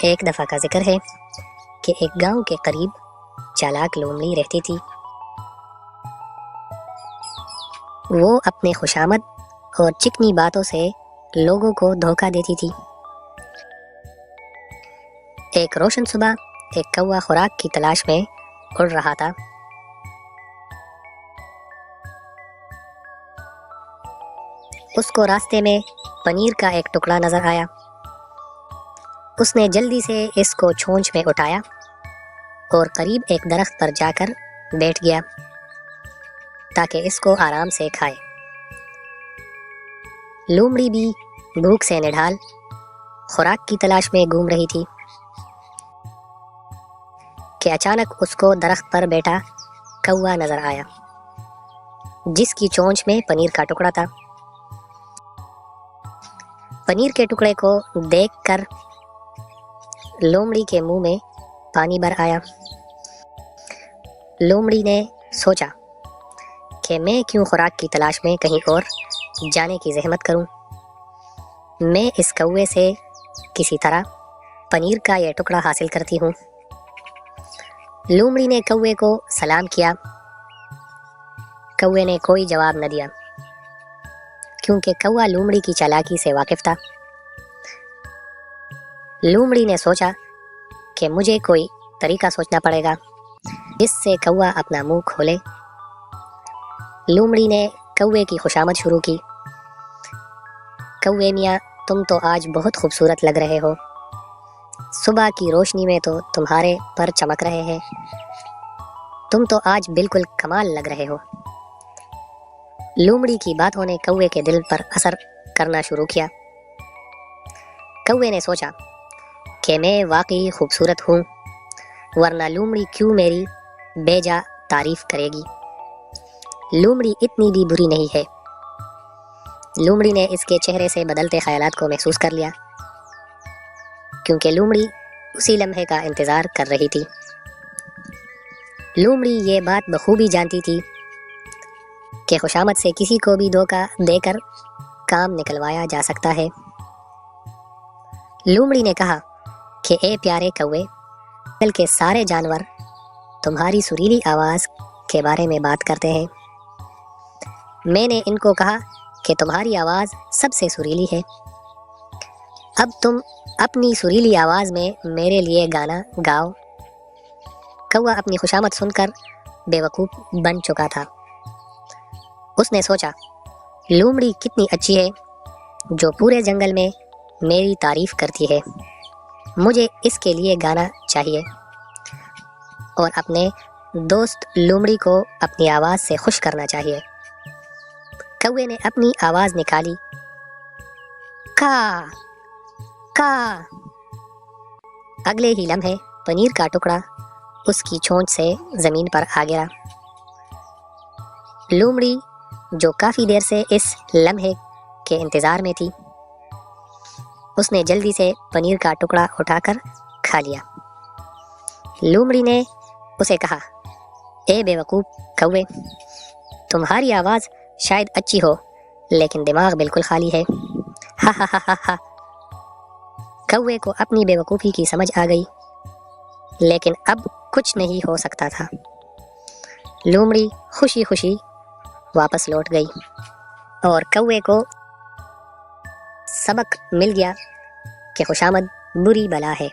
ایک دفعہ کا ذکر ہے کہ ایک گاؤں کے قریب چالاک لومڑی رہتی تھی۔ وہ اپنے خوشامد اور چکنی باتوں سے لوگوں کو دھوکہ دیتی تھی۔ ایک روشن صبح ایک کوا خوراک کی تلاش میں اڑ رہا تھا۔ اس کو راستے میں پنیر کا ایک ٹکڑا نظر آیا۔ اس نے جلدی سے اس کو چھونچ میں اٹھایا اور قریب ایک درخت پر جا کر بیٹھ گیا تاکہ اس کو آرام سے کھائے۔ لومڑی بھی بھوک سے نڈھال خوراک کی تلاش میں گھوم رہی تھی کہ اچانک اس کو درخت پر بیٹھا کوا نظر آیا جس کی چونچ میں پنیر کا ٹکڑا تھا۔ پنیر کے ٹکڑے کو دیکھ کر لومڑی کے منہ میں پانی بھر آیا۔ لومڑی نے سوچا کہ میں کیوں خوراک کی تلاش میں کہیں اور جانے کی زحمت کروں، میں اس کوے سے کسی طرح پنیر کا یہ ٹکڑا حاصل کرتی ہوں۔ لومڑی نے کوے کو سلام کیا۔ کوے نے کوئی جواب نہ دیا کیونکہ کوا لومڑی کی چالاکی سے واقف تھا۔ لومڑی نے سوچا کہ مجھے کوئی طریقہ سوچنا پڑے گا جس سے کوا اپنا منہ کھولے۔ لومڑی نے کوے کی خوشامد شروع کی۔ کوے میاں، تم تو آج بہت خوبصورت لگ رہے ہو، صبح کی روشنی میں تو تمہارے پر چمک رہے ہیں، تم تو آج بالکل کمال لگ رہے ہو۔ لومڑی کی باتوں نے کوے کے دل پر اثر کرنا شروع کیا۔ کوے نے سوچا کہ میں واقعی خوبصورت ہوں، ورنہ لومڑی کیوں میری بے جا تعریف کرے گی۔ لومڑی اتنی بھی بری نہیں ہے۔ لومڑی نے اس کے چہرے سے بدلتے خیالات کو محسوس کر لیا کیونکہ لومڑی اسی لمحے کا انتظار کر رہی تھی۔ لومڑی یہ بات بخوبی جانتی تھی کہ خوشامد سے کسی کو بھی دھوکہ دے کر کام نکلوایا جا سکتا ہے۔ لومڑی نے کہا کہ اے پیارے کوے، جنگل کے سارے جانور تمہاری سریلی آواز کے بارے میں بات کرتے ہیں۔ میں نے ان کو کہا کہ تمہاری آواز سب سے سریلی ہے، اب تم اپنی سریلی آواز میں میرے لیے گانا گاؤ۔ کوا اپنی خوشامد سن کر بے وقوف بن چکا تھا۔ اس نے سوچا لومڑی کتنی اچھی ہے جو پورے جنگل میں میری تعریف کرتی ہے، مجھے اس کے لیے گانا چاہیے اور اپنے دوست لومڑی کو اپنی آواز سے خوش کرنا چاہیے۔ کوے نے اپنی آواز نکالی، کا کا۔ اگلے ہی لمحے پنیر کا ٹکڑا اس کی چونچ سے زمین پر آ گرا۔ لومڑی جو کافی دیر سے اس لمحے کے انتظار میں تھی، اس نے جلدی سے پنیر کا ٹکڑا اٹھا کر کھا لیا۔ لومڑی نے اسے کہا، اے بے وقوف کوے، تمہاری آواز شاید اچھی ہو لیکن دماغ بالکل خالی ہے۔ ہا ہا ہا ہا ہا۔ کوے کو اپنی بے وقوفی کی سمجھ آ گئی لیکن اب کچھ نہیں ہو سکتا تھا۔ لومڑی خوشی خوشی واپس لوٹ گئی اور کوے کو سبق مل گیا کہ خوشامد بری بلا ہے۔